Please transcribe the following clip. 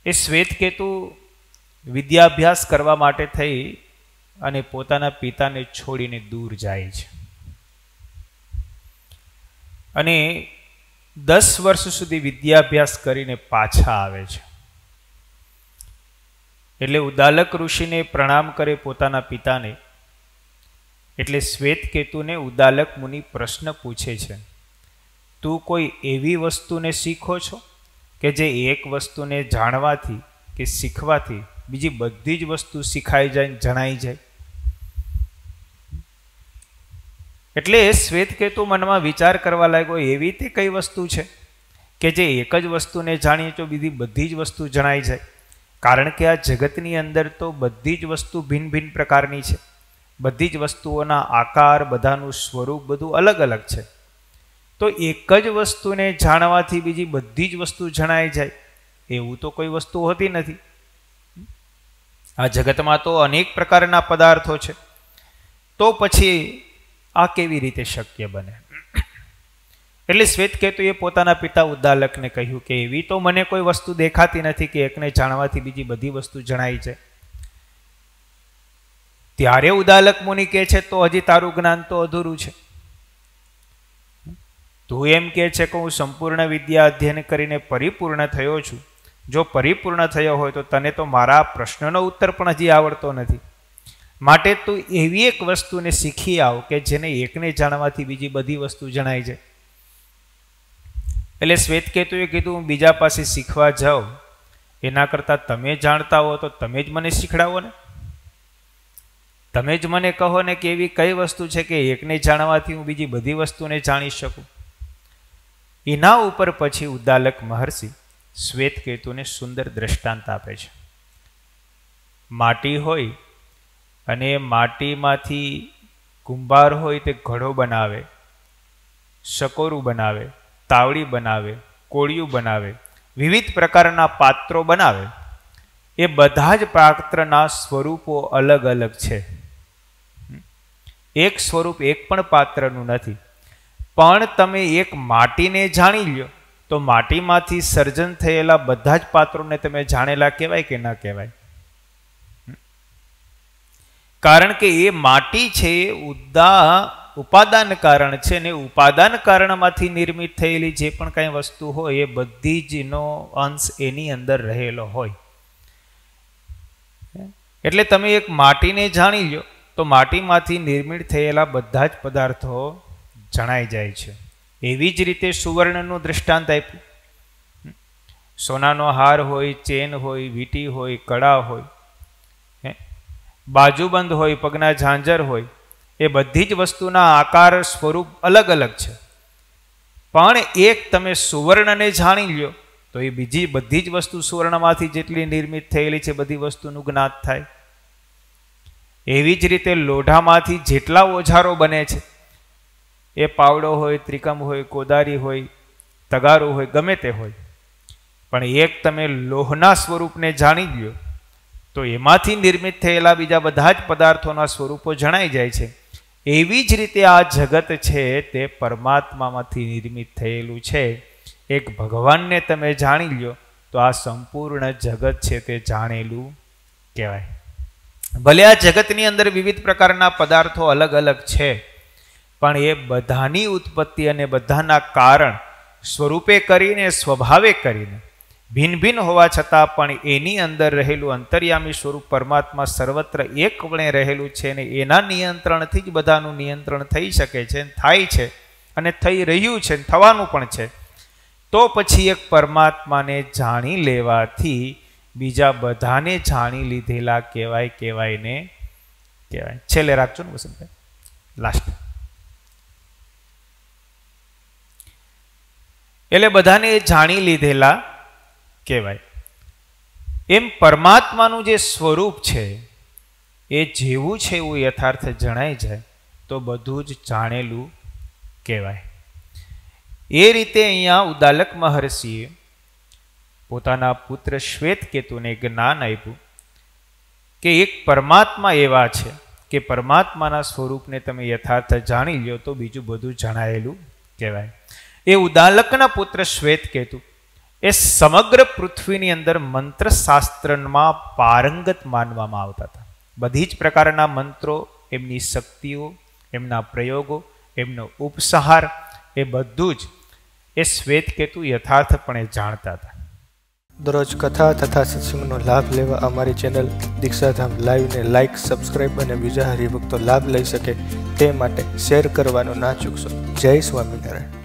એ શ્વેતકેતુ વિદ્યાભ્યાસ કરવા માટે થઈ અને પોતાના પિતાને છોડીને દૂર જાય છે અને 10 વર્ષ સુધી વિદ્યાભ્યાસ કરીને પાછા આવે છે. એટલે ઉદાલક ઋષિને પ્રણામ કરે પોતાના પિતાને. એટલે શ્વેતકેતુને ઉદાલક મુનિ પ્રશ્ન પૂછે છે, તું કોઈ એવી વસ્તુને શીખો છો કે જે એક વસ્તુને જાણવાથી કે શીખવાથી બીજી બધી જ વસ્તુ શીખાઈ જાય, જણાઈ જાય? એટલે શ્વેતકેતુ મનમાં વિચાર કરવા લાગ્યો, એવી તે કઈ વસ્તુ છે કે જે એક જ વસ્તુને જાણીએ તો બીજી બધી જ વસ્તુ જણાઈ જાય? કારણ કે આ જગતની અંદર તો બધી જ વસ્તુ ભિન્ન ભિન્ન પ્રકારની છે. બધી જ વસ્તુઓના આકાર, બધાનું સ્વરૂપ બધું અલગ અલગ છે. તો એક જ વસ્તુને જાણવાથી બીજી બધી જ વસ્તુ જણાઈ જાય એવું તો કોઈ વસ્તુ હોતી નથી. આ જગતમાં તો અનેક પ્રકારના પદાર્થો છે. તો પછી આ કેવી રીતે શક્ય બને? એટલે શ્વેતકેતુએ પોતાના પિતા ઉદાલકને કહ્યું કે એવી તો મને કોઈ વસ્તુ દેખાતી નથી કે એકને જાણવાથી બીજી બધી વસ્તુ જણાઈ જાય. ત્યારે ઉદાલક મુનિ કહે છે, તો હજી તારું જ્ઞાન તો અધૂરું છે. તું એમ કહે છે કે હું સંપૂર્ણ વિદ્યા અધ્યયન કરીને પરિપૂર્ણ થયો છું. જો પરિપૂર્ણ થયો હોય તો તને તો મારા પ્રશ્નનો ઉત્તર પણ હજી આવડતો નથી. માટે તું એવી એક વસ્તુને શીખી આવ કે જેને એકને જાણવાથી બીજી બધી વસ્તુ જણાઈ જાય. એટલે શ્વેતકેતુએ કીધું, હું બીજા પાસે શીખવા જાઉં એના કરતાં તમે જાણતા હો તો તમે જ મને શીખડાવો ને. તમે જ મને કહો ને કે એવી કઈ વસ્તુ છે કે એકને જાણવાથી હું બીજી બધી વસ્તુને જાણી શકું. એના ઉપર પછી ઉદાલક મહર્ષિ શ્વેતકેતુને સુંદર દ્રષ્ટાંત આપે છે. માટી હોય અને માટીમાંથી કુંભાર હોય તે ઘડો બનાવે, સકોરું બનાવે, તાવડી બનાવે, કોળિયું બનાવે, વિવિધ પ્રકારના પાત્રો બનાવે. એ બધા જ પાત્રના સ્વરૂપો અલગ અલગ છે. એક સ્વરૂપ એક પણ પાત્રનું નથી. પણ તમે એક માટીને જાણી લ્યો તો માટીમાંથી સર્જન થયેલા બધા જ પાત્રોને તમે જાણેલા કહેવાય કે ના કહેવાય? કારણ કે એ માટી છે એ ઉપાદાન કારણ છે ને ઉપાદાન કારણમાંથી નિર્મિત થયેલી જે પણ કાંઈ વસ્તુ હોય એ બધી જનો અંશ એની અંદર રહેલો હોય. એટલે તમે એક માટીને જાણી લો તો માટીમાંથી નિર્મિત થયેલા બધા જ પદાર્થો જણાઈ જાય છે. એવી જ રીતે સુવર્ણનું દૃષ્ટાંત આપ્યું. સોનાનો હાર હોય, ચેન હોય, વીંટી હોય, કડા હોય, બાજુબંધ હોય, પગના ઝાંઝર હોય, એ બધી જ વસ્તુના આકાર સ્વરૂપ અલગ અલગ છે. પણ એક તમે સુવર્ણને જાણી લ્યો તો એ બીજી બધી જ વસ્તુ સુવર્ણમાંથી જેટલી નિર્મિત થયેલી છે બધી વસ્તુનું જ્ઞાત થાય. એવી જ રીતે લોઢામાંથી જેટલા ઓજારો બને છે, એ પાવડો હોય, ત્રિકમ હોય, કોદારી હોય, તગારું હોય, ગમે તે હોય, પણ એક તમે લોહના સ્વરૂપને જાણી લ્યો તો એમાંથી નિર્મિત થયેલા બીજા બધા જ પદાર્થોના સ્વરૂપો જણાઈ જાય છે. એવી જ રીતે આ જગત છે તે પરમાત્મામાંથી નિર્મિત થયેલું છે. એક ભગવાનને તમે જાણી લ્યો તો આ સંપૂર્ણ જગત છે તે જાણેલું કહેવાય. ભલે આ જગતની અંદર વિવિધ પ્રકારના પદાર્થો અલગ અલગ છે, પણ એ બધાની ઉત્પત્તિ અને બધાના કારણ સ્વરૂપે કરીને, સ્વભાવે કરીને ભિન્ન ભિન્ન હોવા છતાં પણ એની અંદર રહેલું અંતર્યામી સ્વરૂપ પરમાત્મા સર્વત્ર એકપણે રહેલું છે અને એના નિયંત્રણથી જ બધાનું નિયંત્રણ થઈ શકે છે, થાય છે અને થઈ રહ્યું છે, થવાનું પણ છે. તો પછી એક પરમાત્માને જાણી લેવાથી બીજા બધાને જાણી લીધેલા કહેવાય ને કહેવાય. છેલ્લે રાખજો ને વસંતભાઈ, લાસ્ટ. એટલે બધાને જાણી લીધેલા કહેવાય. એમ પરમાત્માનું જે સ્વરૂપ છે એ જેવું છે એવું યથાર્થ જણાઈ જાય તો બધું જ જાણેલું કહેવાય. એ રીતે અહીંયા ઉદાલક મહર્ષિએ પોતાના પુત્ર શ્વેતકેતુને જ્ઞાન આપ્યું કે એક પરમાત્મા એવા છે કે પરમાત્માના સ્વરૂપને તમે યથાર્થ જાણી લો તો બીજું બધું જણાયેલું કહેવાય. એ ઉદાલકના પુત્ર શ્વેતકેતુ એ સમગ્ર પૃથ્વીની અંદર મંત્રશાસ્ત્રમાં પારંગત માનવામાં આવતા હતા. બધી જ પ્રકારના મંત્રો, એમની શક્તિઓ, એમના પ્રયોગો, એમનો ઉપસંહાર, એ બધું જ એ શ્વેતકેતુ યથાર્થપણે જાણતા હતા. દરરોજ કથા તથા સત્સંગનો લાભ લેવા અમારી ચેનલ દીક્ષાધામ લાઈવને લાઇક, સબસ્ક્રાઇબ અને બીજા હરિભક્તો લાભ લઈ શકે તે માટે શેર કરવાનું ના ચૂકશો. જય સ્વામિનારાયણ.